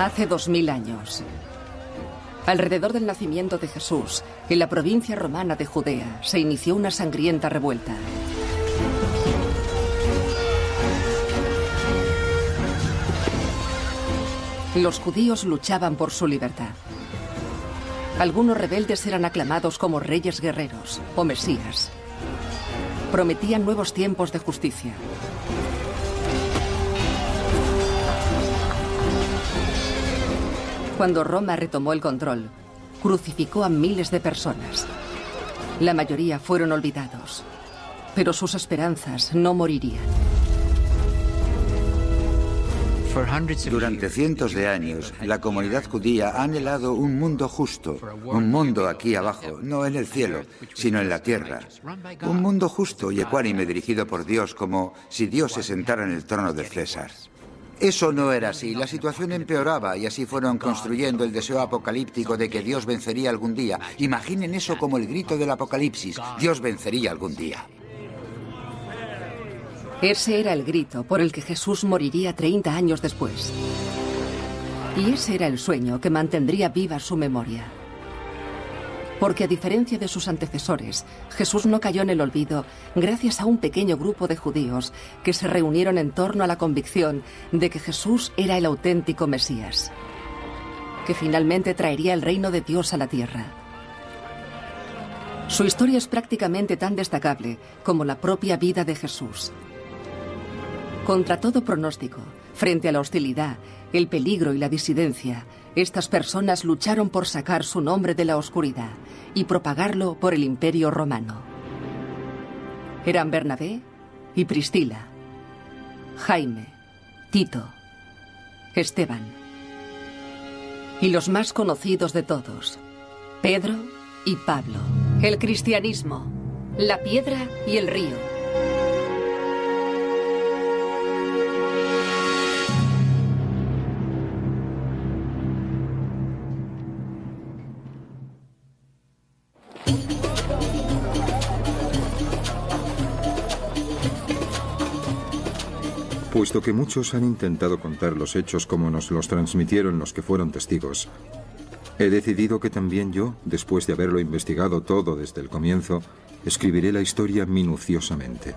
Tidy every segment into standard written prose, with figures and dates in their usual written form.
Hace 2000 años, alrededor del nacimiento de Jesús, en la provincia romana de Judea, se inició una sangrienta revuelta. Los judíos luchaban por su libertad. Algunos rebeldes eran aclamados como reyes guerreros o mesías. Prometían nuevos tiempos de justicia. Cuando Roma retomó el control, crucificó a miles de personas. La mayoría fueron olvidados, pero sus esperanzas no morirían. Durante cientos de años, la comunidad judía ha anhelado un mundo justo, un mundo aquí abajo, no en el cielo, sino en la tierra. Un mundo justo y ecuánime dirigido por Dios, como si Dios se sentara en el trono de César. Eso no era así, la situación empeoraba y así fueron construyendo el deseo apocalíptico de que Dios vencería algún día. Imaginen eso como el grito del apocalipsis, Dios vencería algún día. Ese era el grito por el que Jesús moriría 30 años después. Y ese era el sueño que mantendría viva su memoria. Porque a diferencia de sus antecesores, Jesús no cayó en el olvido gracias a un pequeño grupo de judíos que se reunieron en torno a la convicción de que Jesús era el auténtico Mesías, que finalmente traería el reino de Dios a la tierra. Su historia es prácticamente tan destacable como la propia vida de Jesús. Contra todo pronóstico, frente a la hostilidad, el peligro y la disidencia, estas personas lucharon por sacar su nombre de la oscuridad y propagarlo por el Imperio Romano. Eran Bernabé y Priscila, Jaime, Tito, Esteban y los más conocidos de todos, Pedro y Pablo. El cristianismo, la piedra y el río. Puesto que muchos han intentado contar los hechos como nos los transmitieron los que fueron testigos, he decidido que también yo, después de haberlo investigado todo desde el comienzo, escribiré la historia minuciosamente.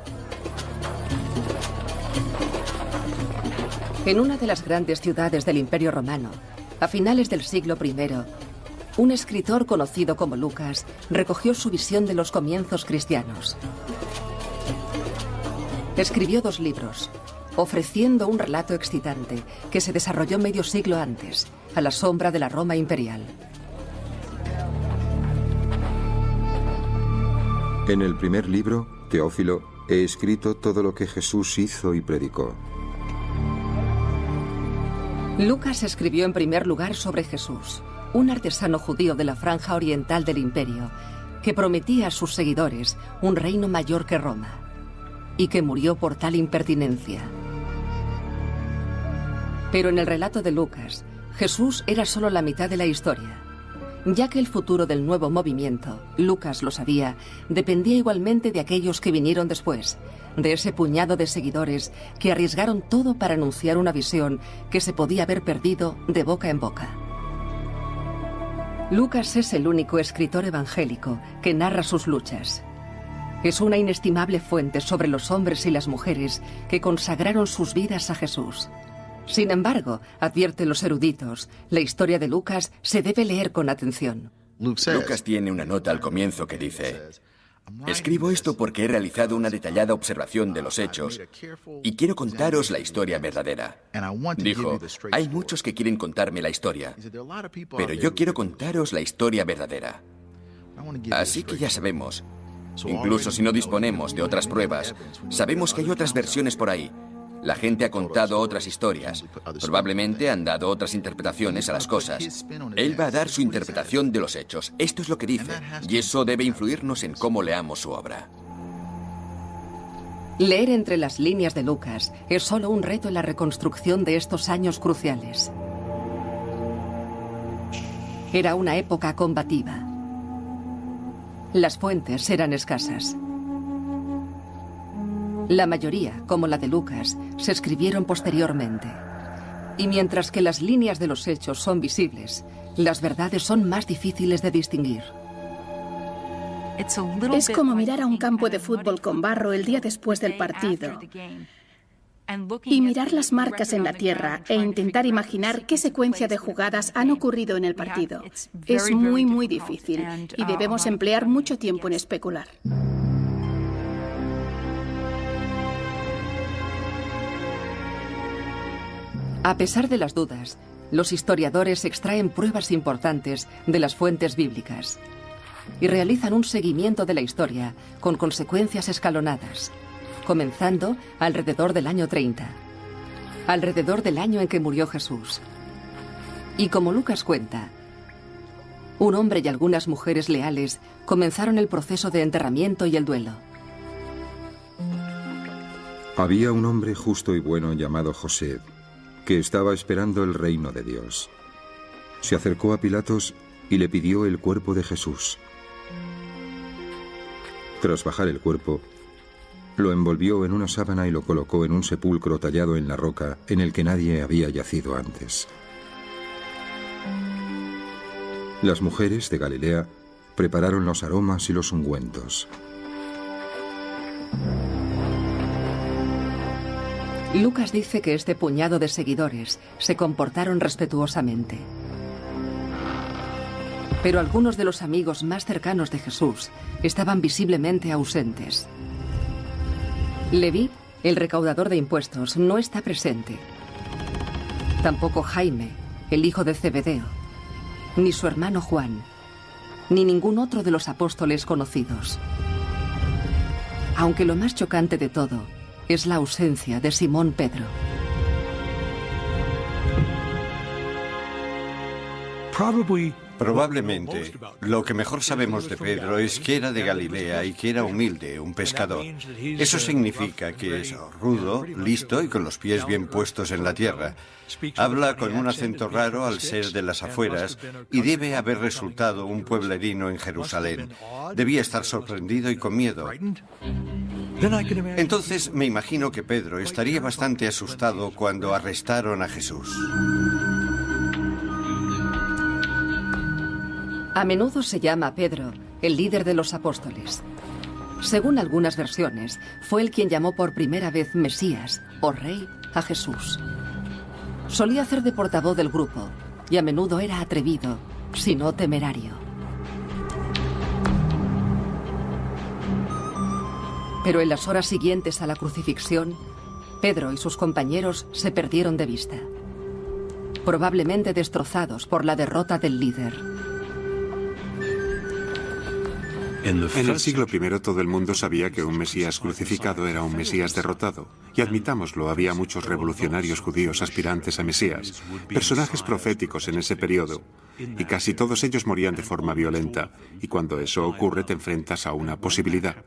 En una de las grandes ciudades del Imperio Romano, a finales del siglo I, un escritor conocido como Lucas recogió su visión de los comienzos cristianos. Escribió 2 libros, ofreciendo un relato excitante que se desarrolló medio siglo antes, a la sombra de la Roma imperial. En el primer libro, Teófilo, he escrito todo lo que Jesús hizo y predicó. Lucas escribió en primer lugar sobre Jesús, un artesano judío de la franja oriental del imperio, que prometía a sus seguidores un reino mayor que Roma, y que murió por tal impertinencia. Pero en el relato de Lucas, Jesús era solo la mitad de la historia, ya que el futuro del nuevo movimiento, Lucas lo sabía, dependía igualmente de aquellos que vinieron después, de ese puñado de seguidores que arriesgaron todo para anunciar una visión que se podía haber perdido de boca en boca. Lucas es el único escritor evangélico que narra sus luchas. Es una inestimable fuente sobre los hombres y las mujeres que consagraron sus vidas a Jesús. Sin embargo, advierten los eruditos, la historia de Lucas se debe leer con atención. Lucas tiene una nota al comienzo que dice: escribo esto porque he realizado una detallada observación de los hechos y quiero contaros la historia verdadera. Dijo, hay muchos que quieren contarme la historia, pero yo quiero contaros la historia verdadera. Así que ya sabemos, incluso si no disponemos de otras pruebas, sabemos que hay otras versiones por ahí. La gente ha contado otras historias. Probablemente han dado otras interpretaciones a las cosas. Él va a dar su interpretación de los hechos. Esto es lo que dice. Y eso debe influirnos en cómo leamos su obra. Leer entre las líneas de Lucas es solo un reto en la reconstrucción de estos años cruciales. Era una época combativa. Las fuentes eran escasas. La mayoría, como la de Lucas, se escribieron posteriormente. Y mientras que las líneas de los hechos son visibles, las verdades son más difíciles de distinguir. Es como mirar a un campo de fútbol con barro el día después del partido y mirar las marcas en la tierra e intentar imaginar qué secuencia de jugadas han ocurrido en el partido. Es muy, muy difícil y debemos emplear mucho tiempo en especular. A pesar de las dudas, los historiadores extraen pruebas importantes de las fuentes bíblicas y realizan un seguimiento de la historia con consecuencias escalonadas, comenzando alrededor del año 30, alrededor del año en que murió Jesús. Y como Lucas cuenta, un hombre y algunas mujeres leales comenzaron el proceso de enterramiento y el duelo. Había un hombre justo y bueno llamado José, que estaba esperando el reino de Dios. Se acercó a Pilatos y le pidió el cuerpo de Jesús. Tras bajar el cuerpo, lo envolvió en una sábana y lo colocó en un sepulcro tallado en la roca en el que nadie había yacido antes. Las mujeres de Galilea prepararon los aromas y los ungüentos. Lucas dice que este puñado de seguidores se comportaron respetuosamente. Pero algunos de los amigos más cercanos de Jesús estaban visiblemente ausentes. Leví, el recaudador de impuestos, no está presente. Tampoco Jaime, el hijo de Zebedeo, ni su hermano Juan, ni ningún otro de los apóstoles conocidos. Aunque lo más chocante de todo es la ausencia de Simón Pedro. Probablemente, lo que mejor sabemos de Pedro es que era de Galilea y que era humilde, un pescador. Eso significa que es rudo, listo y con los pies bien puestos en la tierra. Habla con un acento raro al ser de las afueras y debe haber resultado un pueblerino en Jerusalén. Debía estar sorprendido y con miedo. Entonces me imagino que Pedro estaría bastante asustado cuando arrestaron a Jesús. A menudo se llama a Pedro el líder de los apóstoles. Según algunas versiones, fue él quien llamó por primera vez Mesías o Rey a Jesús. Solía hacer de portavoz del grupo y a menudo era atrevido, si no temerario. Pero en las horas siguientes a la crucifixión, Pedro y sus compañeros se perdieron de vista, probablemente destrozados por la derrota del líder. En el siglo I todo el mundo sabía que un Mesías crucificado era un Mesías derrotado. Y admitámoslo, había muchos revolucionarios judíos aspirantes a Mesías, personajes proféticos en ese periodo, y casi todos ellos morían de forma violenta. Y cuando eso ocurre te enfrentas a una posibilidad.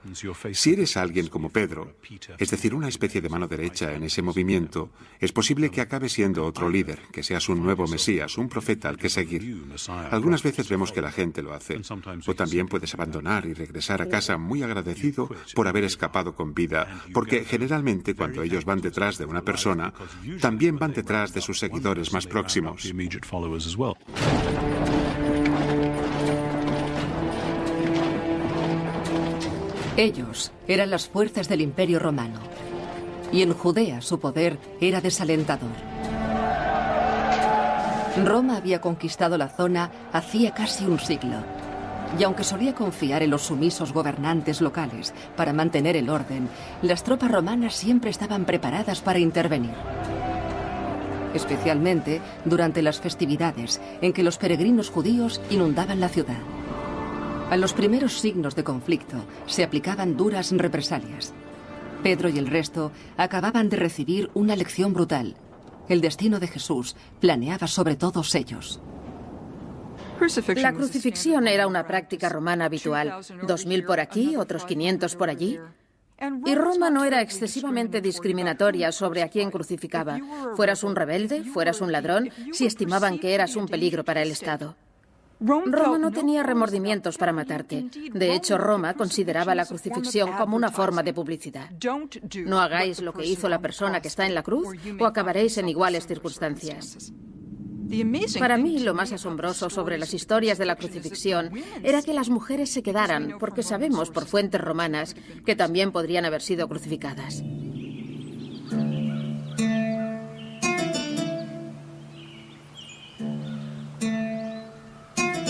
Si eres alguien como Pedro, es decir, una especie de mano derecha en ese movimiento, es posible que acabe siendo otro líder, que seas un nuevo Mesías, un profeta al que seguir. Algunas veces vemos que la gente lo hace, o también puedes abandonar y regresar a casa muy agradecido por haber escapado con vida, porque generalmente cuando ellos van detrás de una persona, también van detrás de sus seguidores más próximos. Ellos eran las fuerzas del Imperio Romano, y en Judea su poder era desalentador. Roma había conquistado la zona hacía casi un siglo, y aunque solía confiar en los sumisos gobernantes locales para mantener el orden, las tropas romanas siempre estaban preparadas para intervenir. Especialmente durante las festividades en que los peregrinos judíos inundaban la ciudad. A los primeros signos de conflicto se aplicaban duras represalias. Pedro y el resto acababan de recibir una lección brutal. El destino de Jesús planeaba sobre todos ellos. La crucifixión era una práctica romana habitual. 2000 por aquí, otros 500 por allí. Y Roma no era excesivamente discriminatoria sobre a quién crucificaba. Fueras un rebelde, fueras un ladrón, si estimaban que eras un peligro para el Estado. Roma no tenía remordimientos para matarte. De hecho, Roma consideraba la crucifixión como una forma de publicidad. No hagáis lo que hizo la persona que está en la cruz o acabaréis en iguales circunstancias. Para mí, lo más asombroso sobre las historias de la crucifixión era que las mujeres se quedaran, porque sabemos por fuentes romanas que también podrían haber sido crucificadas.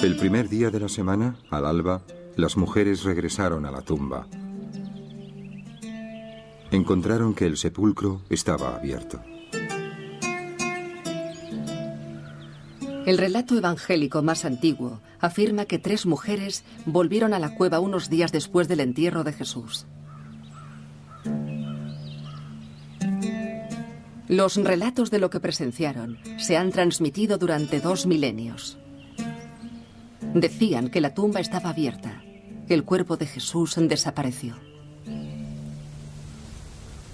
El primer día de la semana, al alba, las mujeres regresaron a la tumba. Encontraron que el sepulcro estaba abierto. El relato evangélico más antiguo afirma que 3 mujeres volvieron a la cueva unos días después del entierro de Jesús. Los relatos de lo que presenciaron se han transmitido durante 2 milenios. Decían que la tumba estaba abierta. El cuerpo de Jesús desapareció.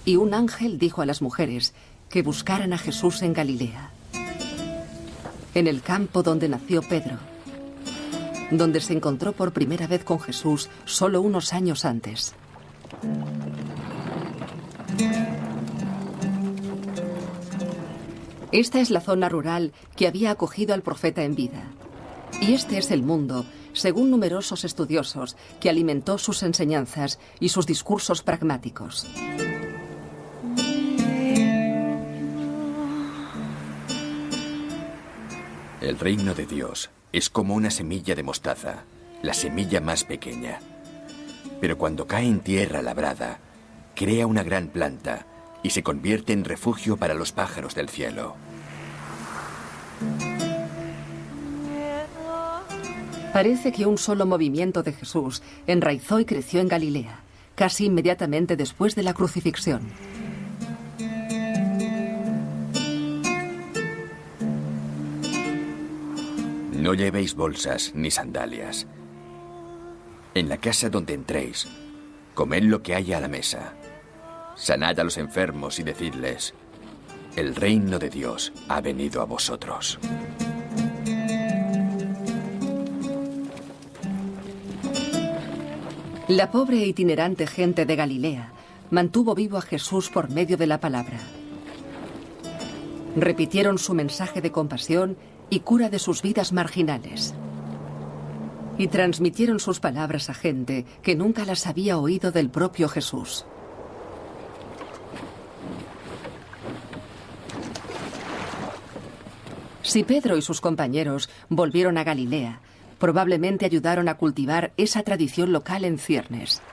Y un ángel dijo a las mujeres que buscaran a Jesús en Galilea, en el campo donde nació Pedro, donde se encontró por primera vez con Jesús solo unos años antes. Esta es la zona rural que había acogido al profeta en vida. Y este es el mundo, según numerosos estudiosos, que alimentó sus enseñanzas y sus discursos pragmáticos. El reino de Dios es como una semilla de mostaza, la semilla más pequeña. Pero cuando cae en tierra labrada, crea una gran planta y se convierte en refugio para los pájaros del cielo. Parece que un solo movimiento de Jesús enraizó y creció en Galilea, casi inmediatamente después de la crucifixión. No llevéis bolsas ni sandalias. En la casa donde entréis, comed lo que haya a la mesa. Sanad a los enfermos y decidles, el reino de Dios ha venido a vosotros. La pobre e itinerante gente de Galilea mantuvo vivo a Jesús por medio de la palabra. Repitieron su mensaje de compasión y cura de sus vidas marginales. Y transmitieron sus palabras a gente que nunca las había oído del propio Jesús. Si Pedro y sus compañeros volvieron a Galilea, probablemente ayudaron a cultivar esa tradición local en ciernes.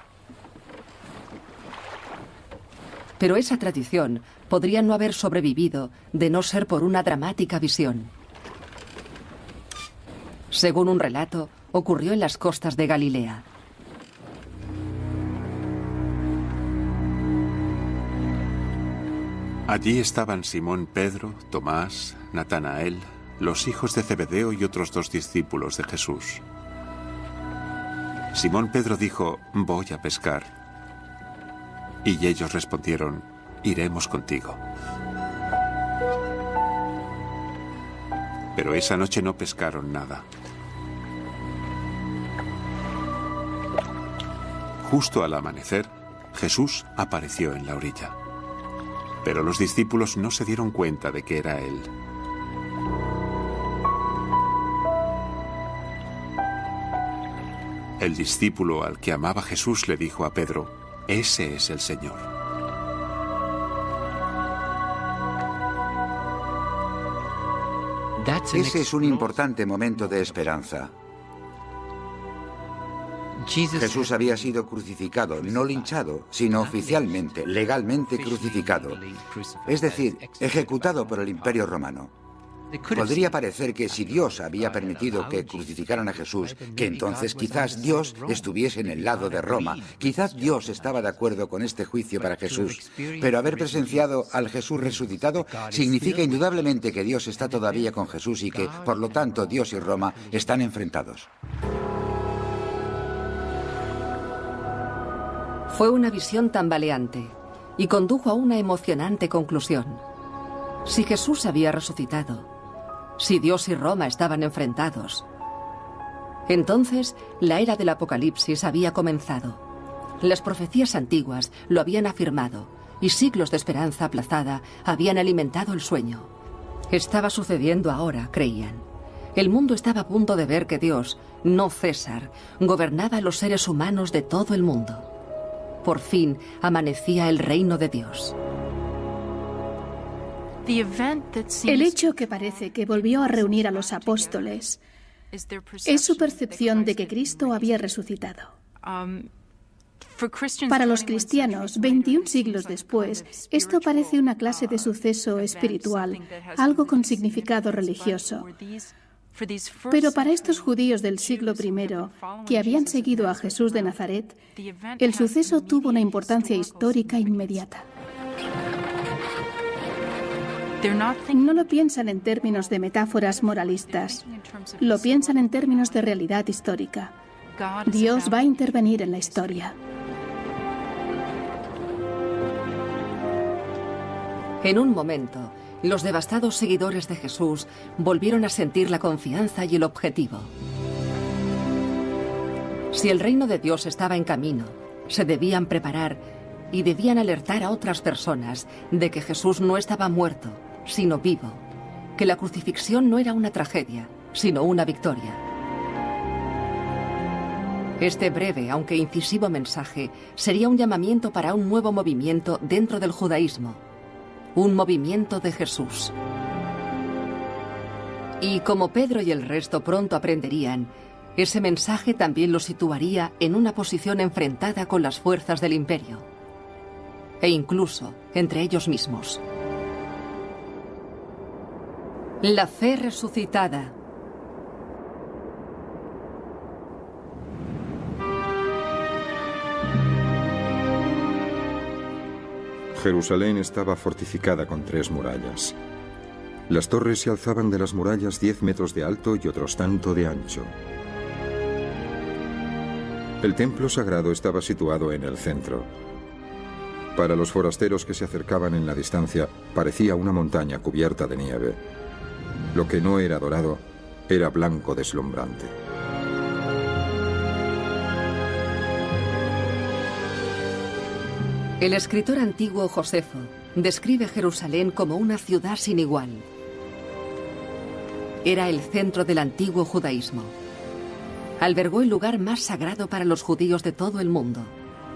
Pero esa tradición podría no haber sobrevivido de no ser por una dramática visión. Según un relato, ocurrió en las costas de Galilea. Allí estaban Simón Pedro, Tomás, Natanael, los hijos de Zebedeo y otros 2 discípulos de Jesús. Simón Pedro dijo, voy a pescar. Y ellos respondieron, iremos contigo. Pero esa noche no pescaron nada. Justo al amanecer, Jesús apareció en la orilla. Pero los discípulos no se dieron cuenta de que era él. El discípulo al que amaba Jesús le dijo a Pedro, ese es el Señor. Ese es un importante momento de esperanza. Jesús había sido crucificado, no linchado, sino oficialmente, legalmente crucificado. Es decir, ejecutado por el Imperio Romano. Podría parecer que si Dios había permitido que crucificaran a Jesús, que entonces quizás Dios estuviese en el lado de Roma, quizás Dios estaba de acuerdo con este juicio para Jesús. Pero haber presenciado al Jesús resucitado significa indudablemente que Dios está todavía con Jesús y que, por lo tanto, Dios y Roma están enfrentados. Fue una visión tambaleante y condujo a una emocionante conclusión. Si Jesús había resucitado, si Dios y Roma estaban enfrentados, Entonces, la era del Apocalipsis había comenzado. Las profecías antiguas lo habían afirmado y siglos de esperanza aplazada habían alimentado el sueño. Estaba sucediendo ahora, creían. El mundo estaba a punto de ver que Dios, no César, gobernaba a los seres humanos de todo el mundo. Por fin amanecía el reino de Dios. El hecho que parece que volvió a reunir a los apóstoles es su percepción de que Cristo había resucitado. Para los cristianos, 21 siglos después, esto parece una clase de suceso espiritual, algo con significado religioso. Pero para estos judíos del siglo I, que habían seguido a Jesús de Nazaret, el suceso tuvo una importancia histórica inmediata. No lo piensan en términos de metáforas moralistas, lo piensan en términos de realidad histórica. Dios va a intervenir en la historia. En un momento, los devastados seguidores de Jesús volvieron a sentir la confianza y el objetivo. Si el reino de Dios estaba en camino, se debían preparar y debían alertar a otras personas de que Jesús no estaba muerto, sino vivo, que la crucifixión no era una tragedia, sino una victoria. Este breve, aunque incisivo mensaje sería un llamamiento para un nuevo movimiento dentro del judaísmo, un movimiento de Jesús. Y como Pedro y el resto pronto aprenderían, ese mensaje también los situaría en una posición enfrentada con las fuerzas del imperio, e incluso entre ellos mismos. La fe resucitada. Jerusalén estaba fortificada con 3 murallas. Las torres se alzaban de las murallas 10 metros de alto y otros tanto de ancho. El templo sagrado estaba situado en el centro. Para los forasteros que se acercaban en la distancia, parecía una montaña cubierta de nieve. Lo que no era dorado, era blanco deslumbrante. El escritor antiguo Josefo describe Jerusalén como una ciudad sin igual. Era el centro del antiguo judaísmo. Albergó el lugar más sagrado para los judíos de todo el mundo,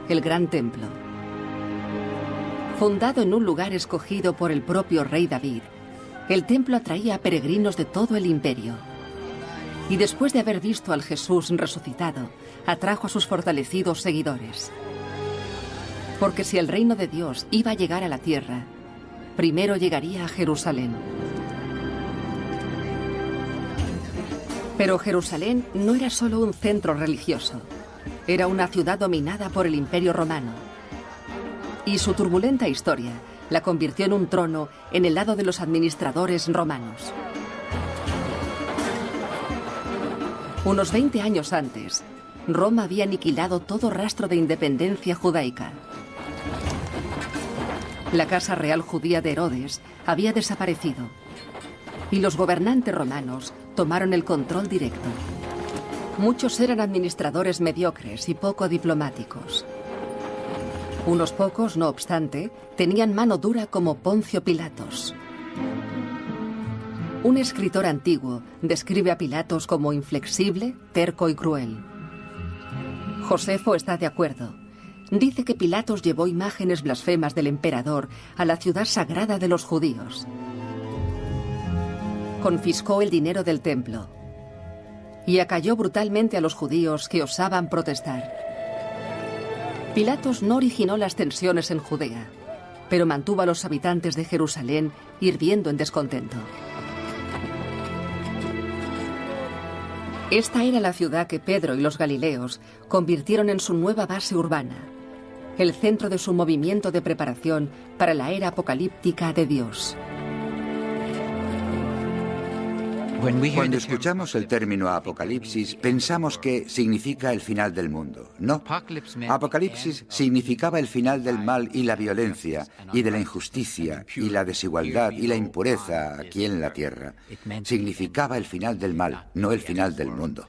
el Gran Templo. Fundado en un lugar escogido por el propio rey David, el templo atraía a peregrinos de todo el imperio. Y después de haber visto al Jesús resucitado, atrajo a sus fortalecidos seguidores. Porque si el reino de Dios iba a llegar a la tierra, primero llegaría a Jerusalén. Pero Jerusalén no era solo un centro religioso, era una ciudad dominada por el Imperio Romano. Y su turbulenta historia la convirtió en un trono en el lado de los administradores romanos. Unos 20 años antes, Roma había aniquilado todo rastro de independencia judaica. La casa real judía de Herodes había desaparecido y los gobernantes romanos tomaron el control directo. Muchos eran administradores mediocres y poco diplomáticos. Unos pocos, no obstante, tenían mano dura como Poncio Pilatos. Un escritor antiguo describe a Pilatos como inflexible, terco y cruel. Josefo está de acuerdo. Dice que Pilatos llevó imágenes blasfemas del emperador a la ciudad sagrada de los judíos. Confiscó el dinero del templo y acalló brutalmente a los judíos que osaban protestar. Pilatos no originó las tensiones en Judea, pero mantuvo a los habitantes de Jerusalén hirviendo en descontento. Esta era la ciudad que Pedro y los galileos convirtieron en su nueva base urbana, el centro de su movimiento de preparación para la era apocalíptica de Dios. Cuando escuchamos el término apocalipsis, pensamos que significa el final del mundo. No. Apocalipsis significaba el final del mal y la violencia, y de la injusticia, y la desigualdad, y la impureza aquí en la tierra. Significaba el final del mal, no el final del mundo.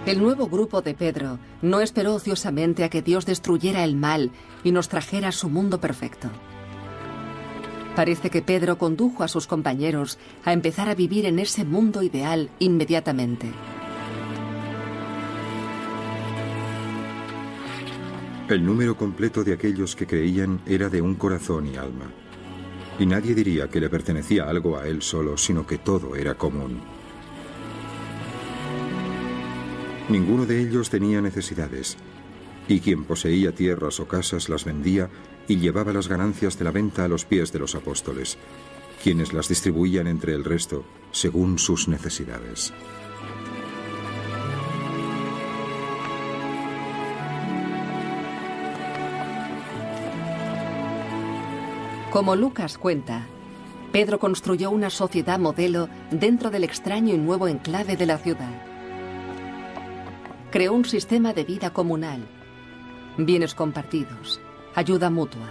El nuevo grupo de Pedro no esperó ociosamente a que Dios destruyera el mal y nos trajera su mundo perfecto. Parece que Pedro condujo a sus compañeros a empezar a vivir en ese mundo ideal inmediatamente. El número completo de aquellos que creían era de un corazón y alma. Y nadie diría que le pertenecía algo a él solo, sino que todo era común. Ninguno de ellos tenía necesidades, y quien poseía tierras o casas las vendía y llevaba las ganancias de la venta a los pies de los apóstoles, quienes las distribuían entre el resto según sus necesidades. Como Lucas cuenta, Pedro construyó una sociedad modelo dentro del extraño y nuevo enclave de la ciudad. Creó un sistema de vida comunal, bienes compartidos, ayuda mutua.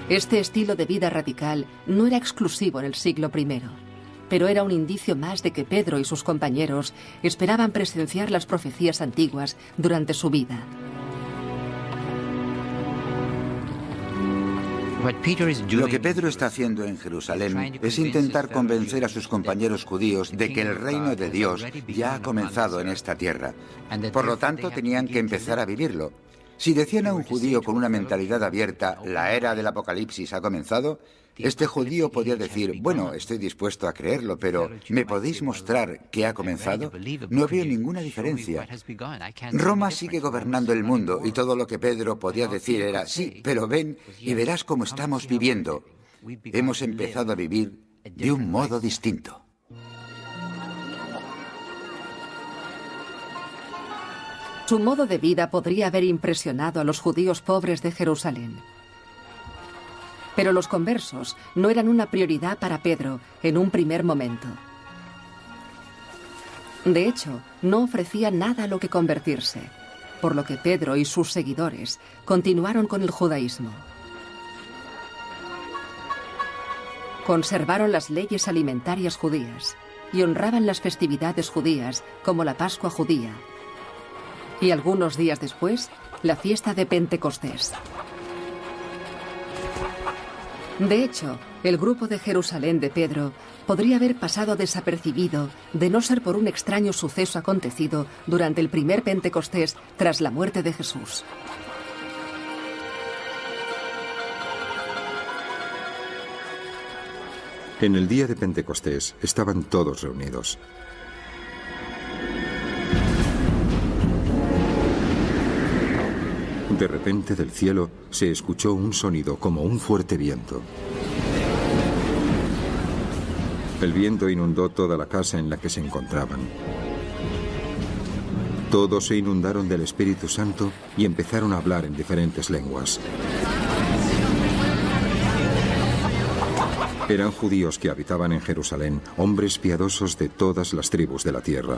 Este estilo de vida radical no era exclusivo en el siglo I, pero era un indicio más de que Pedro y sus compañeros esperaban presenciar las profecías antiguas durante su vida. Lo que Pedro está haciendo en Jerusalén es intentar convencer a sus compañeros judíos de que el reino de Dios ya ha comenzado en esta tierra. Por lo tanto, tenían que empezar a vivirlo. Si decían a un judío con una mentalidad abierta, la era del Apocalipsis ha comenzado, este judío podía decir, bueno, estoy dispuesto a creerlo, pero ¿me podéis mostrar qué ha comenzado? No veo ninguna diferencia. Roma sigue gobernando el mundo y todo lo que Pedro podía decir era, sí, pero ven y verás cómo estamos viviendo. Hemos empezado a vivir de un modo distinto. Su modo de vida podría haber impresionado a los judíos pobres de Jerusalén. Pero los conversos no eran una prioridad para Pedro en un primer momento. De hecho, no ofrecía nada a lo que convertirse, por lo que Pedro y sus seguidores continuaron con el judaísmo. Conservaron las leyes alimentarias judías y honraban las festividades judías como la Pascua judía y algunos días después la fiesta de Pentecostés. De hecho, el grupo de Jerusalén de Pedro podría haber pasado desapercibido de no ser por un extraño suceso acontecido durante el primer Pentecostés tras la muerte de Jesús. En el día de Pentecostés estaban todos reunidos. De repente del cielo se escuchó un sonido como un fuerte viento. El viento inundó toda la casa en la que se encontraban. Todos se inundaron del Espíritu Santo y empezaron a hablar en diferentes lenguas. Eran judíos que habitaban en Jerusalén, hombres piadosos de todas las tribus de la tierra.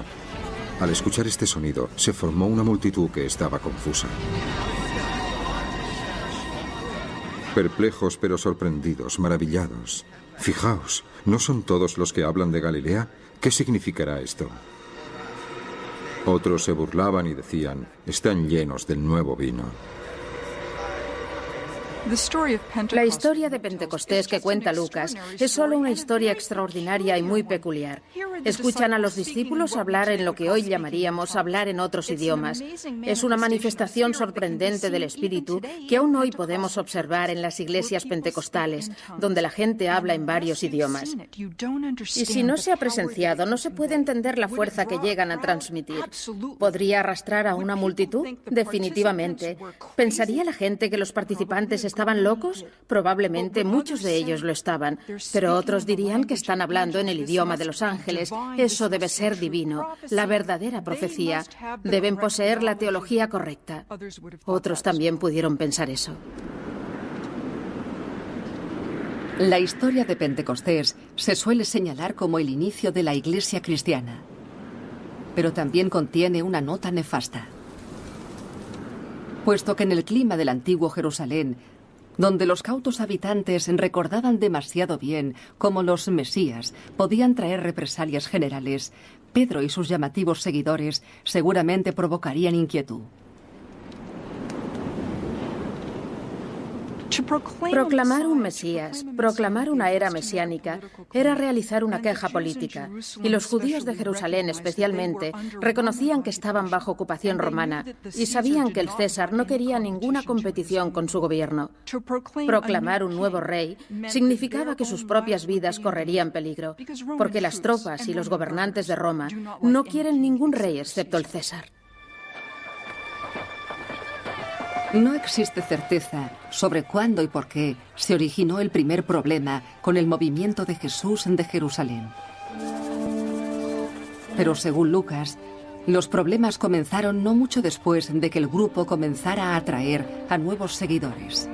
Al escuchar este sonido, se formó una multitud que estaba confusa. Perplejos pero sorprendidos, maravillados. Fijaos, ¿no son todos los que hablan de Galilea? ¿Qué significará esto? Otros se burlaban y decían, están llenos del nuevo vino. La historia de Pentecostés que cuenta Lucas es solo una historia extraordinaria y muy peculiar. Escuchan a los discípulos hablar en lo que hoy llamaríamos hablar en otros idiomas. Es una manifestación sorprendente del Espíritu que aún hoy podemos observar en las iglesias pentecostales, donde la gente habla en varios idiomas. Y si no se ha presenciado, no se puede entender la fuerza que llegan a transmitir. ¿Podría arrastrar a una multitud? Definitivamente. ¿Pensaría la gente que los participantes estaban locos? Probablemente muchos de ellos lo estaban, pero otros dirían que están hablando en el idioma de los ángeles. Eso debe ser divino, la verdadera profecía. Deben poseer la teología correcta. Otros también pudieron pensar eso. La historia de Pentecostés se suele señalar como el inicio de la Iglesia cristiana, pero también contiene una nota nefasta. Puesto que en el clima del antiguo Jerusalén Donde los cautos habitantes recordaban demasiado bien cómo los mesías podían traer represalias generales, Pedro y sus llamativos seguidores seguramente provocarían inquietud. Proclamar un Mesías, proclamar una era mesiánica, era realizar una queja política, y los judíos de Jerusalén especialmente reconocían que estaban bajo ocupación romana y sabían que el César no quería ninguna competición con su gobierno. Proclamar un nuevo rey significaba que sus propias vidas correrían peligro, porque las tropas y los gobernantes de Roma no quieren ningún rey excepto el César. No existe certeza sobre cuándo y por qué se originó el primer problema con el movimiento de Jesús de Jerusalén. Pero según Lucas, los problemas comenzaron no mucho después de que el grupo comenzara a atraer a nuevos seguidores.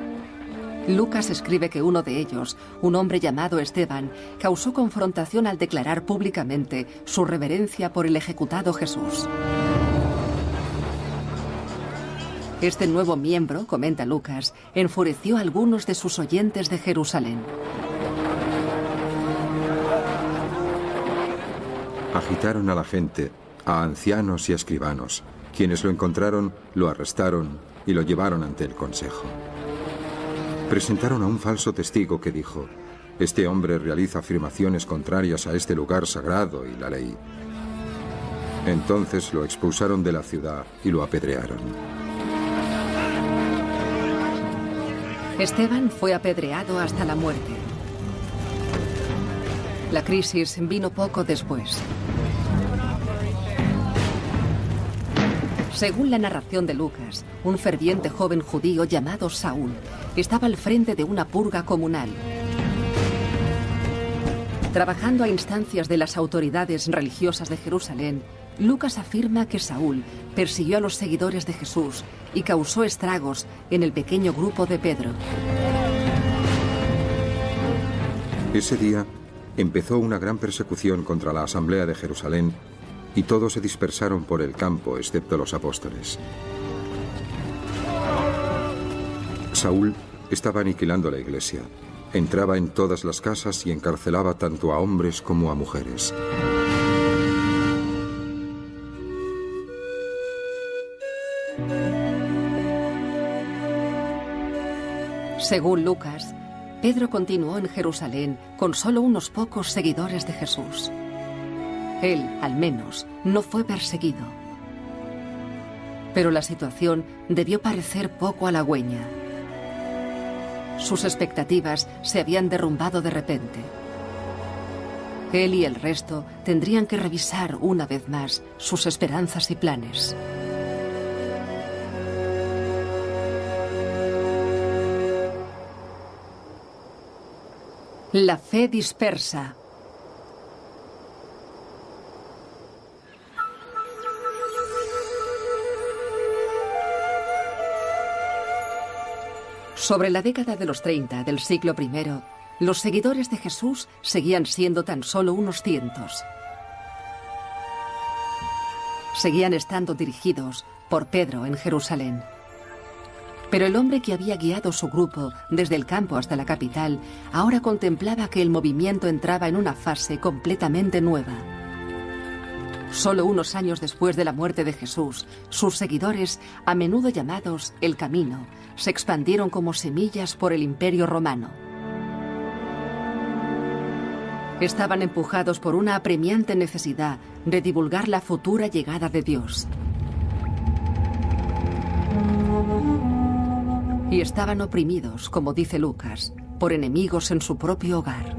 Lucas escribe que uno de ellos, un hombre llamado Esteban, causó confrontación al declarar públicamente su reverencia por el ejecutado Jesús. Este nuevo miembro, comenta Lucas, enfureció a algunos de sus oyentes de Jerusalén. Agitaron a la gente, a ancianos y a escribanos. Quienes lo encontraron, lo arrestaron y lo llevaron ante el consejo. Presentaron a un falso testigo que dijo: «Este hombre realiza afirmaciones contrarias a este lugar sagrado y la ley». Entonces lo expulsaron de la ciudad y lo apedrearon. Esteban fue apedreado hasta la muerte. La crisis vino poco después. Según la narración de Lucas, un ferviente joven judío llamado Saúl estaba al frente de una purga comunal. Trabajando a instancias de las autoridades religiosas de Jerusalén, Lucas afirma que Saúl persiguió a los seguidores de Jesús y causó estragos en el pequeño grupo de Pedro. Ese día empezó una gran persecución contra la asamblea de Jerusalén y todos se dispersaron por el campo excepto los apóstoles. Saúl estaba aniquilando la iglesia. Entraba en todas las casas y encarcelaba tanto a hombres como a mujeres. Según Lucas, Pedro continuó en Jerusalén con solo unos pocos seguidores de Jesús. Él, al menos, no fue perseguido. Pero la situación debió parecer poco halagüeña. Sus expectativas se habían derrumbado de repente. Él y el resto tendrían que revisar una vez más sus esperanzas y planes. La fe dispersa. Sobre la década de los 30 del siglo I, los seguidores de Jesús seguían siendo tan solo unos cientos. Seguían estando dirigidos por Pedro en Jerusalén. Pero el hombre que había guiado su grupo desde el campo hasta la capital ahora contemplaba que el movimiento entraba en una fase completamente nueva. Solo unos años después de la muerte de Jesús, sus seguidores, a menudo llamados el Camino, se expandieron como semillas por el Imperio Romano. Estaban empujados por una apremiante necesidad de divulgar la futura llegada de Dios. Y estaban oprimidos, como dice Lucas, por enemigos en su propio hogar.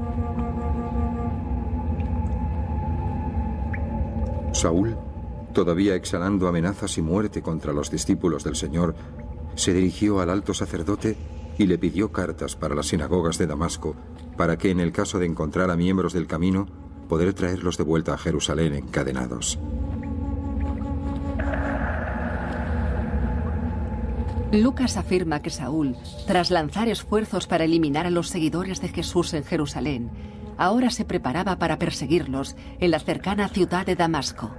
Saúl, todavía exhalando amenazas y muerte contra los discípulos del Señor, se dirigió al alto sacerdote y le pidió cartas para las sinagogas de Damasco, para que en el caso de encontrar a miembros del camino, poder traerlos de vuelta a Jerusalén encadenados. Lucas afirma que Saúl, tras lanzar esfuerzos para eliminar a los seguidores de Jesús en Jerusalén, ahora se preparaba para perseguirlos en la cercana ciudad de Damasco.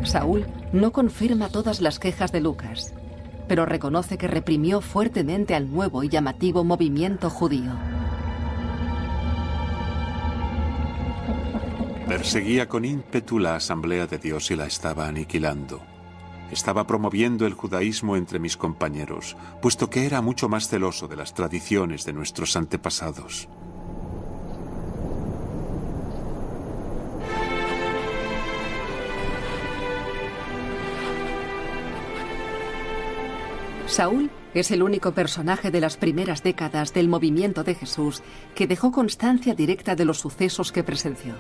Saúl no confirma todas las quejas de Lucas, pero reconoce que reprimió fuertemente al nuevo y llamativo movimiento judío. Perseguía con ímpetu la Asamblea de Dios y la estaba aniquilando. Estaba promoviendo el judaísmo entre mis compañeros, puesto que era mucho más celoso de las tradiciones de nuestros antepasados. Saúl es el único personaje de las primeras décadas del movimiento de Jesús que dejó constancia directa de los sucesos que presenció.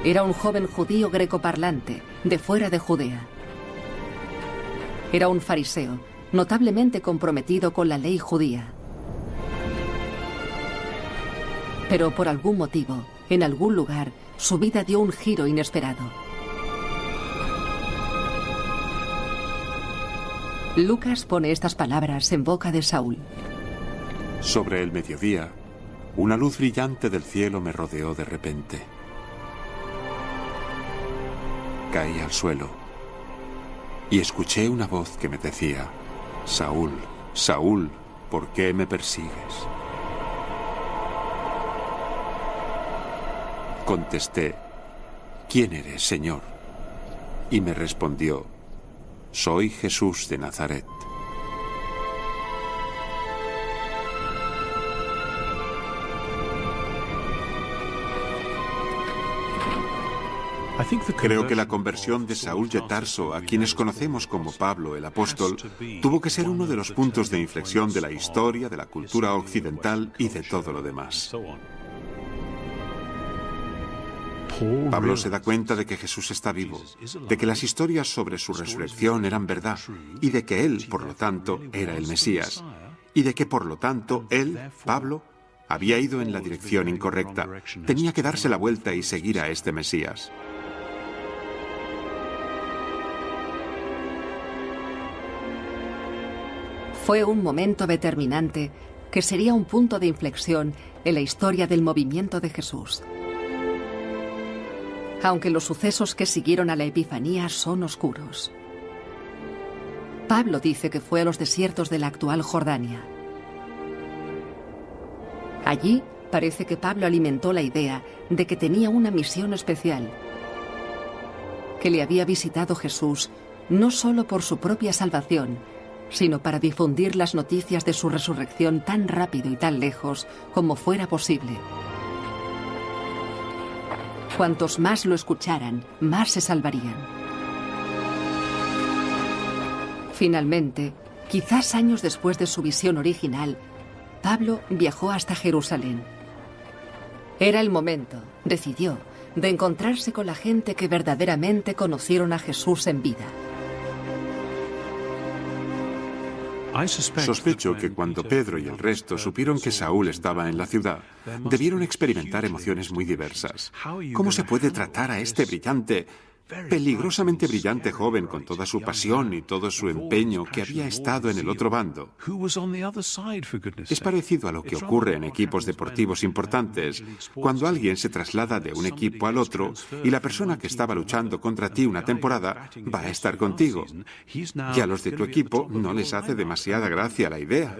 Era un joven judío grecoparlante, de fuera de Judea. Era un fariseo, notablemente comprometido con la ley judía. Pero por algún motivo, en algún lugar, su vida dio un giro inesperado. Lucas pone estas palabras en boca de Saúl. Sobre el mediodía, una luz brillante del cielo me rodeó de repente. Caí al suelo y escuché una voz que me decía: Saúl, Saúl, ¿por qué me persigues? Contesté: ¿quién eres, Señor? Y me respondió: soy Jesús de Nazaret. Creo que la conversión de Saúl de Tarso, a quienes conocemos como Pablo el apóstol, tuvo que ser uno de los puntos de inflexión de la historia, de la cultura occidental y de todo lo demás. Pablo se da cuenta de que Jesús está vivo, de que las historias sobre su resurrección eran verdad y de que él, por lo tanto, era el Mesías, y de que, por lo tanto, él, Pablo, había ido en la dirección incorrecta. Tenía que darse la vuelta y seguir a este Mesías. Fue un momento determinante que sería un punto de inflexión en la historia del movimiento de Jesús. Aunque los sucesos que siguieron a la Epifanía son oscuros. Pablo dice que fue a los desiertos de la actual Jordania. Allí parece que Pablo alimentó la idea de que tenía una misión especial, que le había visitado Jesús no solo por su propia salvación, sino para difundir las noticias de su resurrección tan rápido y tan lejos como fuera posible. Cuantos más lo escucharan, más se salvarían. Finalmente, quizás años después de su visión original, Pablo viajó hasta Jerusalén. Era el momento, decidió, de encontrarse con la gente que verdaderamente conocieron a Jesús en vida. Sospecho que cuando Pedro y el resto supieron que Saúl estaba en la ciudad, debieron experimentar emociones muy diversas. ¿Cómo se puede tratar a este brillante, peligrosamente brillante joven con toda su pasión y todo su empeño que había estado en el otro bando? Es parecido a lo que ocurre en equipos deportivos importantes, cuando alguien se traslada de un equipo al otro y la persona que estaba luchando contra ti una temporada va a estar contigo. Y a los de tu equipo no les hace demasiada gracia la idea.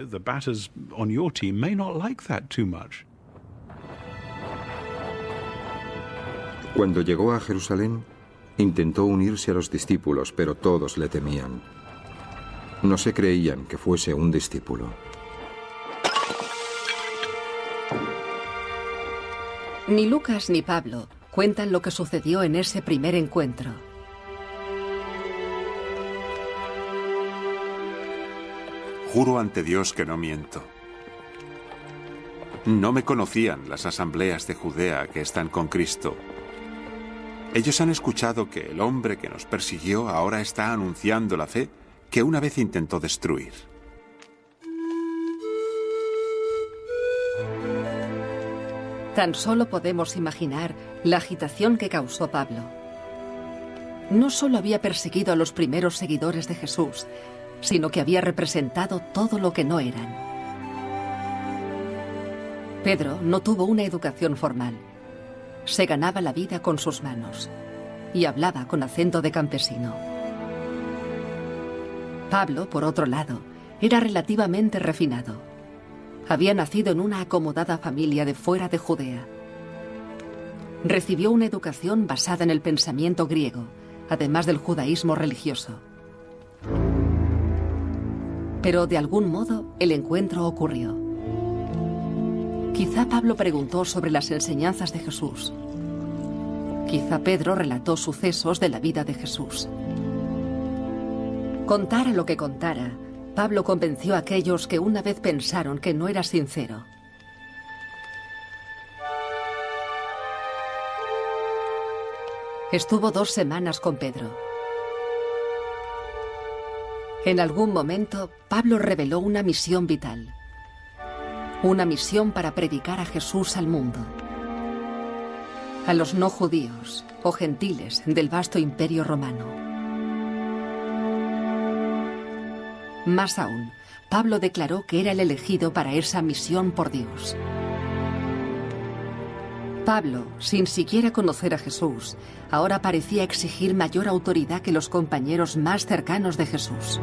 Cuando llegó a Jerusalén, intentó unirse a los discípulos, pero todos le temían. No se creían que fuese un discípulo. Ni Lucas ni Pablo cuentan lo que sucedió en ese primer encuentro. Juro ante Dios que no miento. No me conocían las asambleas de Judea que están con Cristo. Ellos han escuchado que el hombre que nos persiguió ahora está anunciando la fe que una vez intentó destruir. Tan solo podemos imaginar la agitación que causó Pablo. No solo había perseguido a los primeros seguidores de Jesús, sino que había representado todo lo que no eran. Pedro no tuvo una educación formal. Se ganaba la vida con sus manos y hablaba con acento de campesino. Pablo, por otro lado, era relativamente refinado. Había nacido en una acomodada familia de fuera de Judea. Recibió una educación basada en el pensamiento griego, además del judaísmo religioso. Pero de algún modo el encuentro ocurrió. Quizá Pablo preguntó sobre las enseñanzas de Jesús. Quizá Pedro relató sucesos de la vida de Jesús. Contara lo que contara, Pablo convenció a aquellos que una vez pensaron que no era sincero. Estuvo 2 semanas con Pedro. En algún momento, Pablo reveló una misión vital. Una misión para predicar a Jesús al mundo. A los no judíos o gentiles del vasto imperio romano. Más aún, Pablo declaró que era el elegido para esa misión por Dios. Pablo, sin siquiera conocer a Jesús, ahora parecía exigir mayor autoridad que los compañeros más cercanos de Jesús.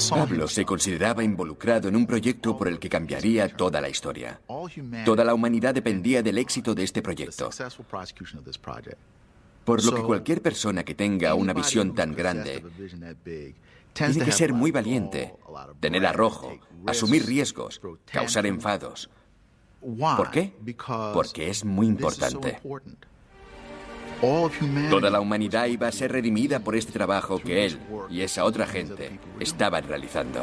Pablo se consideraba involucrado en un proyecto por el que cambiaría toda la historia. Toda la humanidad dependía del éxito de este proyecto. Por lo que cualquier persona que tenga una visión tan grande tiene que ser muy valiente, tener arrojo, asumir riesgos, causar enfados. ¿Por qué? Porque es muy importante. Toda la humanidad iba a ser redimida por este trabajo que él y esa otra gente estaban realizando.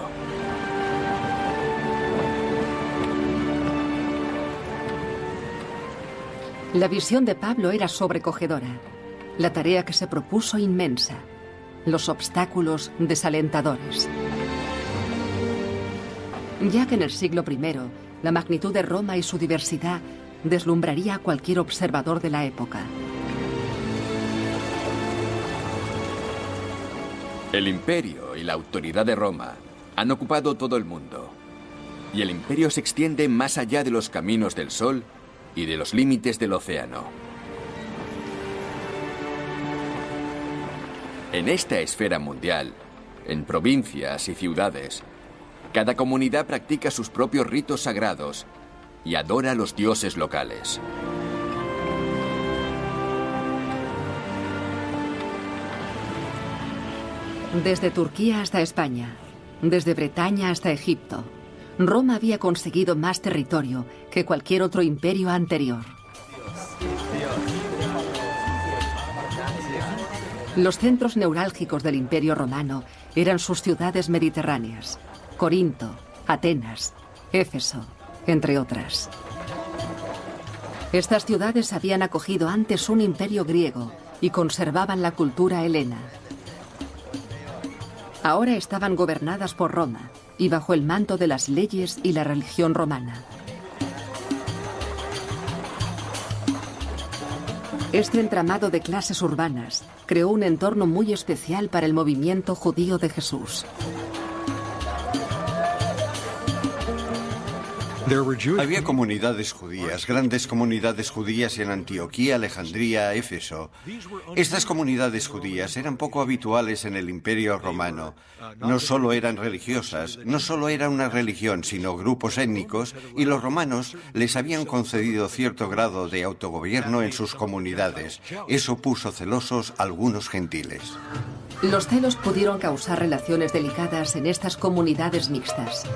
La visión de Pablo era sobrecogedora. La tarea que se propuso inmensa. Los obstáculos desalentadores. Ya que en el siglo I, la magnitud de Roma y su diversidad deslumbraría a cualquier observador de la época. El imperio y la autoridad de Roma han ocupado todo el mundo. Y el imperio se extiende más allá de los caminos del sol y de los límites del océano. En esta esfera mundial, en provincias y ciudades, cada comunidad practica sus propios ritos sagrados y adora a los dioses locales. Desde Turquía hasta España, desde Bretaña hasta Egipto, Roma había conseguido más territorio que cualquier otro imperio anterior. Los centros neurálgicos del Imperio Romano eran sus ciudades mediterráneas: Corinto, Atenas, Éfeso, entre otras. Estas ciudades habían acogido antes un imperio griego y conservaban la cultura helena. Ahora estaban gobernadas por Roma y bajo el manto de las leyes y la religión romana. Este entramado de clases urbanas creó un entorno muy especial para el movimiento judío de Jesús. Había comunidades judías, grandes comunidades judías en Antioquía, Alejandría, Éfeso. Estas comunidades judías eran poco habituales en el Imperio Romano. No solo eran religiosas, no solo era una religión, sino grupos étnicos, y los romanos les habían concedido cierto grado de autogobierno en sus comunidades. Eso puso celosos a algunos gentiles. Los celos pudieron causar relaciones delicadas en estas comunidades mixtas.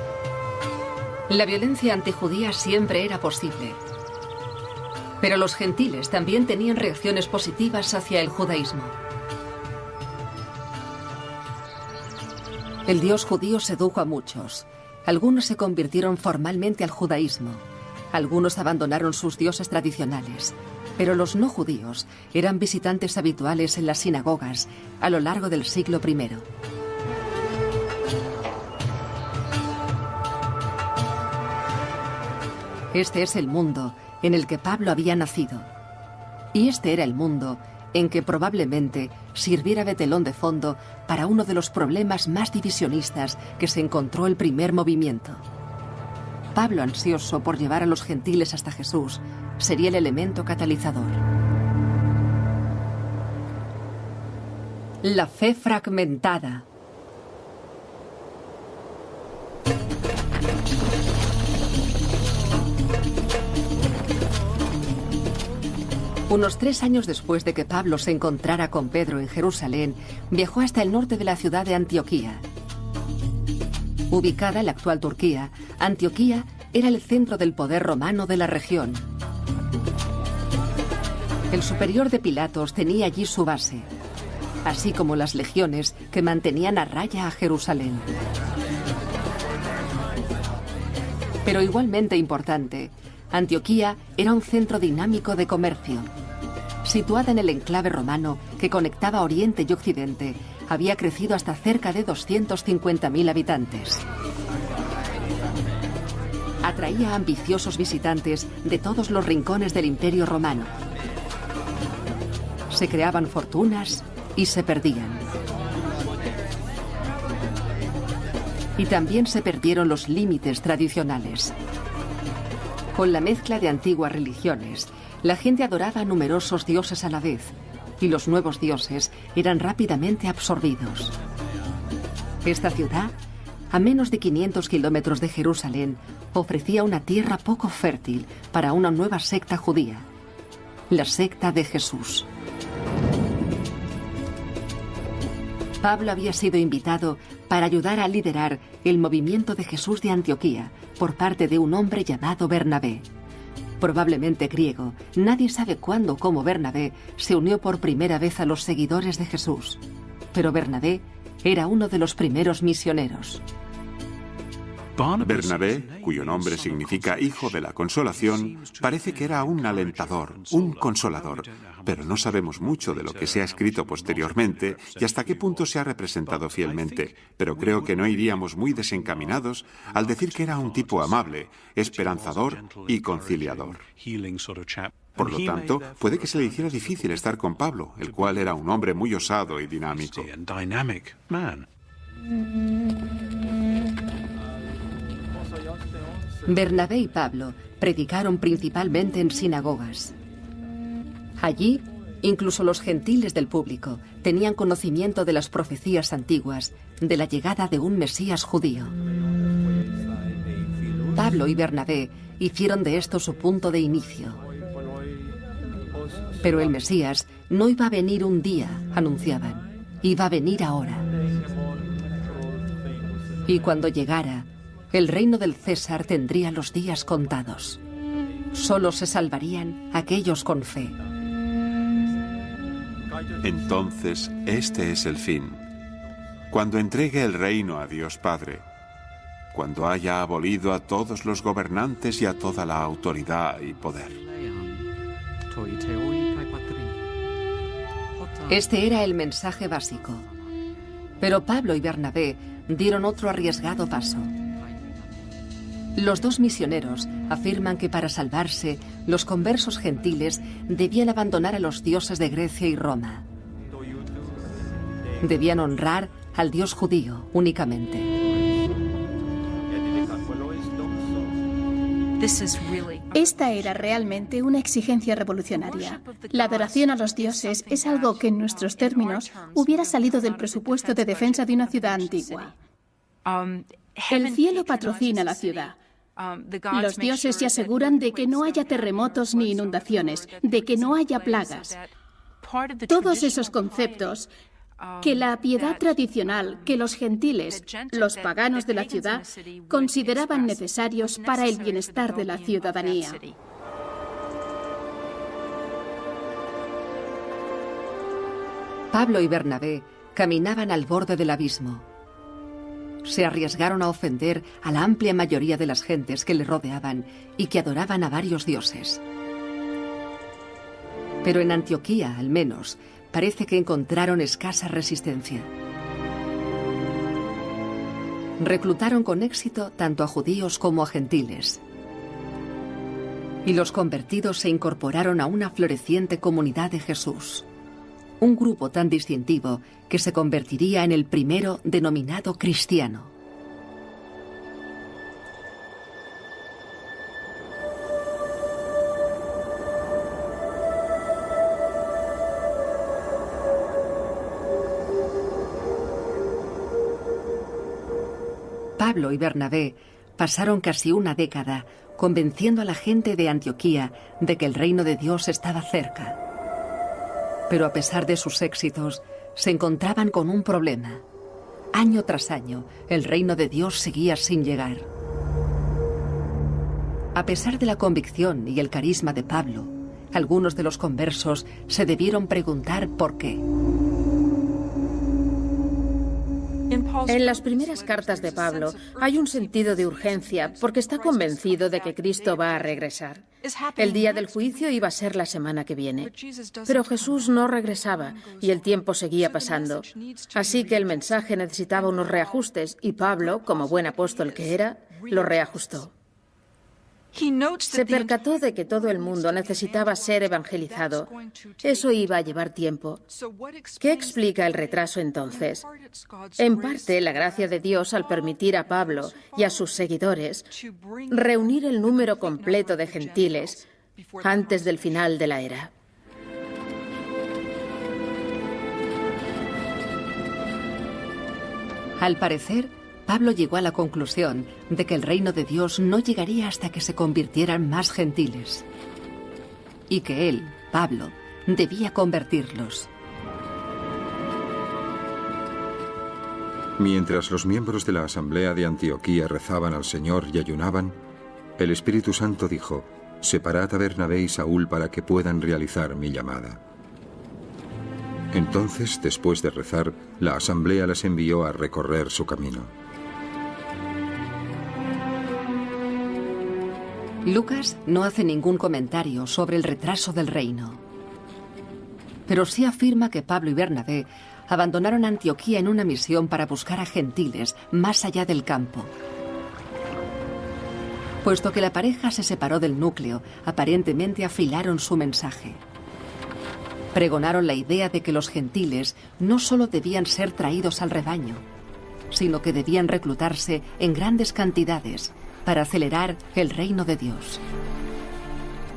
La violencia antijudía siempre era posible. Pero los gentiles también tenían reacciones positivas hacia el judaísmo. El Dios judío sedujo a muchos. Algunos se convirtieron formalmente al judaísmo. Algunos abandonaron sus dioses tradicionales. Pero los no judíos eran visitantes habituales en las sinagogas a lo largo del siglo I. Este es el mundo en el que Pablo había nacido. Y este era el mundo en que probablemente sirviera de telón de fondo para uno de los problemas más divisionistas que se encontró el primer movimiento. Pablo, ansioso por llevar a los gentiles hasta Jesús, sería el elemento catalizador. La fe fragmentada. Unos 3 años después de que Pablo se encontrara con Pedro en Jerusalén, viajó hasta el norte de la ciudad de Antioquía. Ubicada en la actual Turquía, Antioquía era el centro del poder romano de la región. El superior de Pilatos tenía allí su base, así como las legiones que mantenían a raya a Jerusalén. Pero igualmente importante, Antioquía era un centro dinámico de comercio. Situada en el enclave romano que conectaba Oriente y Occidente, había crecido hasta cerca de 250.000 habitantes. Atraía a ambiciosos visitantes de todos los rincones del Imperio Romano. Se creaban fortunas y se perdían. Y también se perdieron los límites tradicionales. Con la mezcla de antiguas religiones, la gente adoraba a numerosos dioses a la vez, y los nuevos dioses eran rápidamente absorbidos. Esta ciudad, a menos de 500 kilómetros de Jerusalén, ofrecía una tierra poco fértil para una nueva secta judía, la secta de Jesús. Pablo había sido invitado para ayudar a liderar el movimiento de Jesús de Antioquía por parte de un hombre llamado Bernabé. Probablemente griego, nadie sabe cuándo o cómo Bernabé se unió por primera vez a los seguidores de Jesús. Pero Bernabé era uno de los primeros misioneros. Bernabé, cuyo nombre significa hijo de la consolación, parece que era un alentador, un consolador, pero no sabemos mucho de lo que se ha escrito posteriormente y hasta qué punto se ha representado fielmente, pero creo que no iríamos muy desencaminados al decir que era un tipo amable, esperanzador y conciliador. Por lo tanto, puede que se le hiciera difícil estar con Pablo, el cual era un hombre muy osado y dinámico. Bernabé y Pablo predicaron principalmente en sinagogas. Allí, incluso los gentiles del público tenían conocimiento de las profecías antiguas de la llegada de un Mesías judío. Pablo y Bernabé hicieron de esto su punto de inicio. Pero el Mesías no iba a venir un día, anunciaban, iba a venir ahora. Y cuando llegara, el reino del César tendría los días contados. Solo se salvarían aquellos con fe. Entonces, este es el fin. Cuando entregue el reino a Dios Padre, cuando haya abolido a todos los gobernantes y a toda la autoridad y poder. Este era el mensaje básico. Pero Pablo y Bernabé dieron otro arriesgado paso. Los dos misioneros afirman que para salvarse, los conversos gentiles debían abandonar a los dioses de Grecia y Roma. Debían honrar al Dios judío únicamente. Esta era realmente una exigencia revolucionaria. La adoración a los dioses es algo que en nuestros términos hubiera salido del presupuesto de defensa de una ciudad antigua. El cielo patrocina la ciudad. Los dioses se aseguran de que no haya terremotos ni inundaciones, de que no haya plagas. Todos esos conceptos que la piedad tradicional, que los gentiles, los paganos de la ciudad, consideraban necesarios para el bienestar de la ciudadanía. Pablo y Bernabé caminaban al borde del abismo. Se arriesgaron a ofender a la amplia mayoría de las gentes que le rodeaban y que adoraban a varios dioses. Pero en Antioquía, al menos, parece que encontraron escasa resistencia. Reclutaron con éxito tanto a judíos como a gentiles. Y los convertidos se incorporaron a una floreciente comunidad de Jesús. Un grupo tan distintivo que se convertiría en el primero denominado cristiano. Pablo y Bernabé pasaron casi una década convenciendo a la gente de Antioquía de que el reino de Dios estaba cerca. Pero a pesar de sus éxitos, se encontraban con un problema. Año tras año, el reino de Dios seguía sin llegar. A pesar de la convicción y el carisma de Pablo, algunos de los conversos se debieron preguntar por qué. En las primeras cartas de Pablo hay un sentido de urgencia porque está convencido de que Cristo va a regresar. El día del juicio iba a ser la semana que viene. Pero Jesús no regresaba y el tiempo seguía pasando. Así que el mensaje necesitaba unos reajustes y Pablo, como buen apóstol que era, lo reajustó. Se percató de que todo el mundo necesitaba ser evangelizado. Eso iba a llevar tiempo. ¿Qué explica el retraso entonces? En parte, la gracia de Dios al permitir a Pablo y a sus seguidores reunir el número completo de gentiles antes del final de la era. Al parecer, Pablo llegó a la conclusión de que el reino de Dios no llegaría hasta que se convirtieran más gentiles. Y que él, Pablo, debía convertirlos. Mientras los miembros de la asamblea de Antioquía rezaban al Señor y ayunaban, el Espíritu Santo dijo: «Separad a Bernabé y Saúl para que puedan realizar mi llamada». Entonces, después de rezar, la asamblea les envió a recorrer su camino. Lucas no hace ningún comentario sobre el retraso del reino, pero sí afirma que Pablo y Bernabé abandonaron Antioquía en una misión para buscar a gentiles más allá del campo. Puesto que la pareja se separó del núcleo, aparentemente afilaron su mensaje. Pregonaron la idea de que los gentiles no solo debían ser traídos al rebaño, sino que debían reclutarse en grandes cantidades para acelerar el reino de Dios.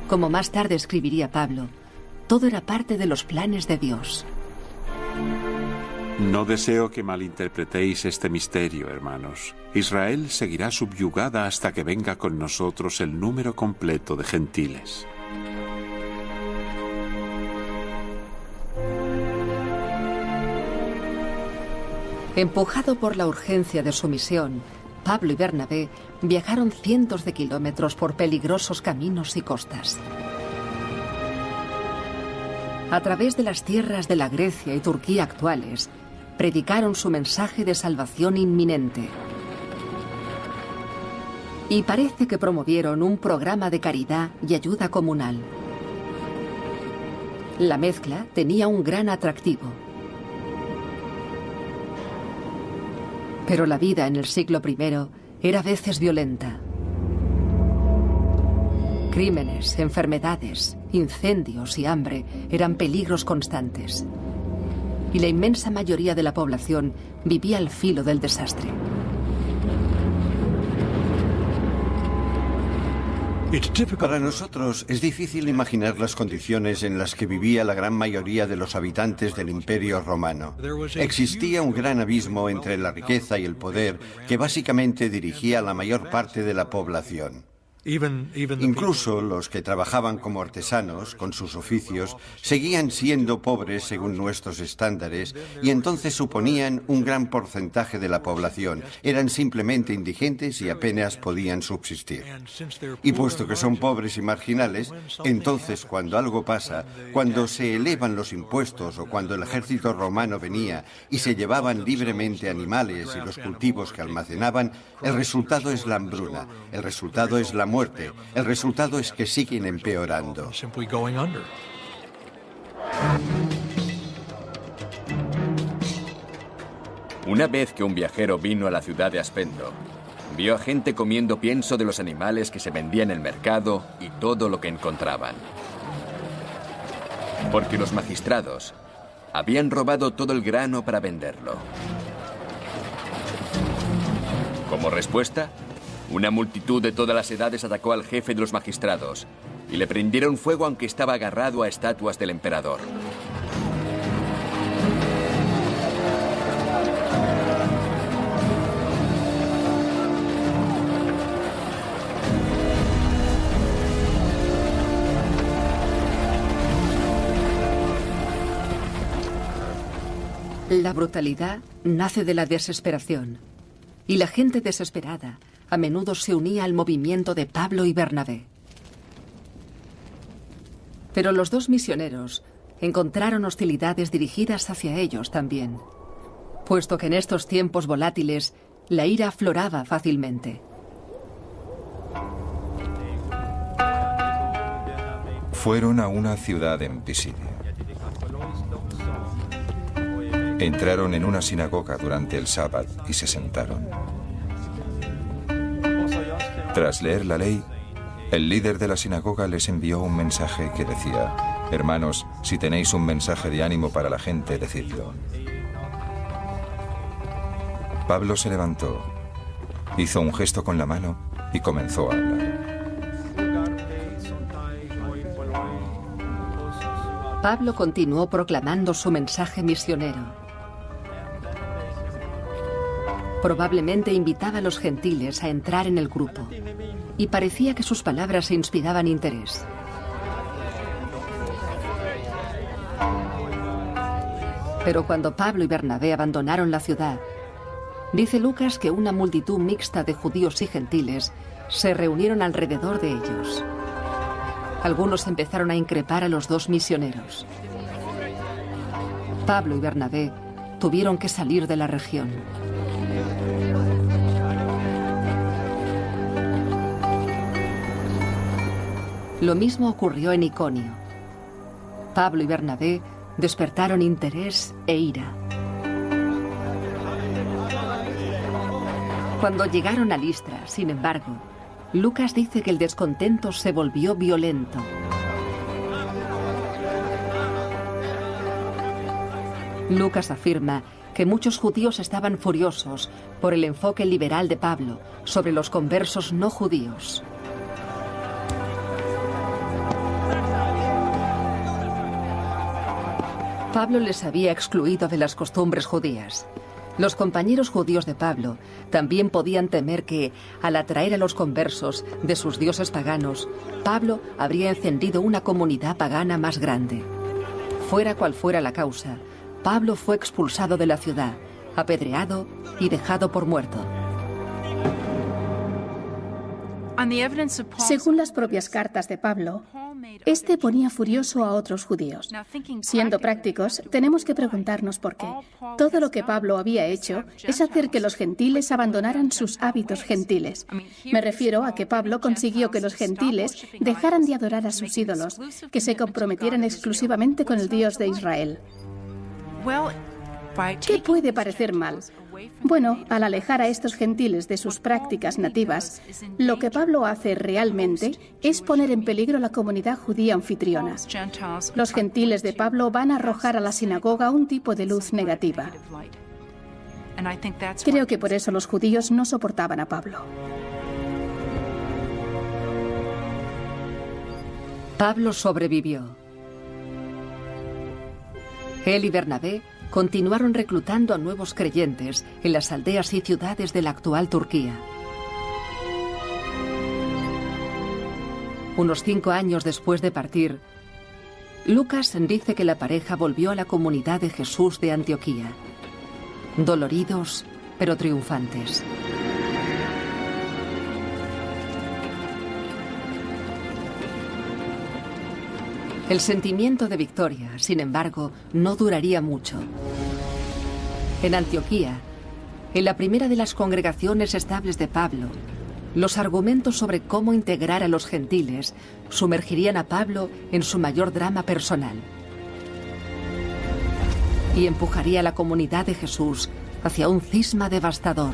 Como más tarde escribiría Pablo, todo era parte de los planes de Dios. No deseo que malinterpretéis este misterio, hermanos. Israel seguirá subyugada hasta que venga con nosotros el número completo de gentiles. Empujado por la urgencia de su misión, Pablo y Bernabé viajaron cientos de kilómetros por peligrosos caminos y costas. A través de las tierras de la Grecia y Turquía actuales, predicaron su mensaje de salvación inminente. Y parece que promovieron un programa de caridad y ayuda comunal. La mezcla tenía un gran atractivo. Pero la vida en el siglo I era a veces violenta. Crímenes, enfermedades, incendios y hambre eran peligros constantes. Y la inmensa mayoría de la población vivía al filo del desastre. Para nosotros es difícil imaginar las condiciones en las que vivía la gran mayoría de los habitantes del Imperio Romano. Existía un gran abismo entre la riqueza y el poder que básicamente dirigía a la mayor parte de la población. Incluso los que trabajaban como artesanos, con sus oficios, seguían siendo pobres según nuestros estándares y entonces suponían un gran porcentaje de la población. Eran simplemente indigentes y apenas podían subsistir. Y puesto que son pobres y marginales, entonces cuando algo pasa, cuando se elevan los impuestos o cuando el ejército romano venía y se llevaban libremente animales y los cultivos que almacenaban, el resultado es la hambruna, el resultado es la muerte, el resultado es que siguen empeorando. Una vez que un viajero vino a la ciudad de Aspendo, vio a gente comiendo pienso de los animales que se vendían en el mercado y todo lo que encontraban. Porque los magistrados habían robado todo el grano para venderlo. Como respuesta, una multitud de todas las edades atacó al jefe de los magistrados y le prendieron fuego aunque estaba agarrado a estatuas del emperador. La brutalidad nace de la desesperación, y la gente desesperada a menudo se unía al movimiento de Pablo y Bernabé. Pero los dos misioneros encontraron hostilidades dirigidas hacia ellos también, puesto que en estos tiempos volátiles la ira afloraba fácilmente. Fueron a una ciudad en Pisidia. Entraron en una sinagoga durante el sábado y se sentaron. Tras leer la ley, el líder de la sinagoga les envió un mensaje que decía: hermanos, si tenéis un mensaje de ánimo para la gente, decidlo. Pablo se levantó, hizo un gesto con la mano y comenzó a hablar. Pablo continuó proclamando su mensaje misionero. Probablemente invitaba a los gentiles a entrar en el grupo, y parecía que sus palabras inspiraban interés. Pero cuando Pablo y Bernabé abandonaron la ciudad, dice Lucas que una multitud mixta de judíos y gentiles se reunieron alrededor de ellos. Algunos empezaron a increpar a los dos misioneros. Pablo y Bernabé tuvieron que salir de la región. Lo mismo ocurrió en Iconio. Pablo y Bernabé despertaron interés e ira. Cuando llegaron a Listra, sin embargo, Lucas dice que el descontento se volvió violento. Lucas afirma que muchos judíos estaban furiosos por el enfoque liberal de Pablo sobre los conversos no judíos. Pablo les había excluido de las costumbres judías. Los compañeros judíos de Pablo también podían temer que, al atraer a los conversos de sus dioses paganos, Pablo habría encendido una comunidad pagana más grande. Fuera cual fuera la causa, Pablo fue expulsado de la ciudad, apedreado y dejado por muerto. Según las propias cartas de Pablo, este ponía furioso a otros judíos. Siendo prácticos, tenemos que preguntarnos por qué. Todo lo que Pablo había hecho es hacer que los gentiles abandonaran sus hábitos gentiles. Me refiero a que Pablo consiguió que los gentiles dejaran de adorar a sus ídolos, que se comprometieran exclusivamente con el Dios de Israel. ¿Qué puede parecer mal? Bueno, al alejar a estos gentiles de sus prácticas nativas, lo que Pablo hace realmente es poner en peligro la comunidad judía anfitriona. Los gentiles de Pablo van a arrojar a la sinagoga un tipo de luz negativa. Creo que por eso los judíos no soportaban a Pablo. Pablo sobrevivió. Él y Bernabé continuaron reclutando a nuevos creyentes en las aldeas y ciudades de la actual Turquía. Unos 5 años después de partir, Lucas dice que la pareja volvió a la comunidad de Jesús de Antioquía, doloridos pero triunfantes. El sentimiento de victoria, sin embargo, no duraría mucho. En Antioquía, en la primera de las congregaciones estables de Pablo, los argumentos sobre cómo integrar a los gentiles sumergirían a Pablo en su mayor drama personal y empujaría a la comunidad de Jesús hacia un cisma devastador.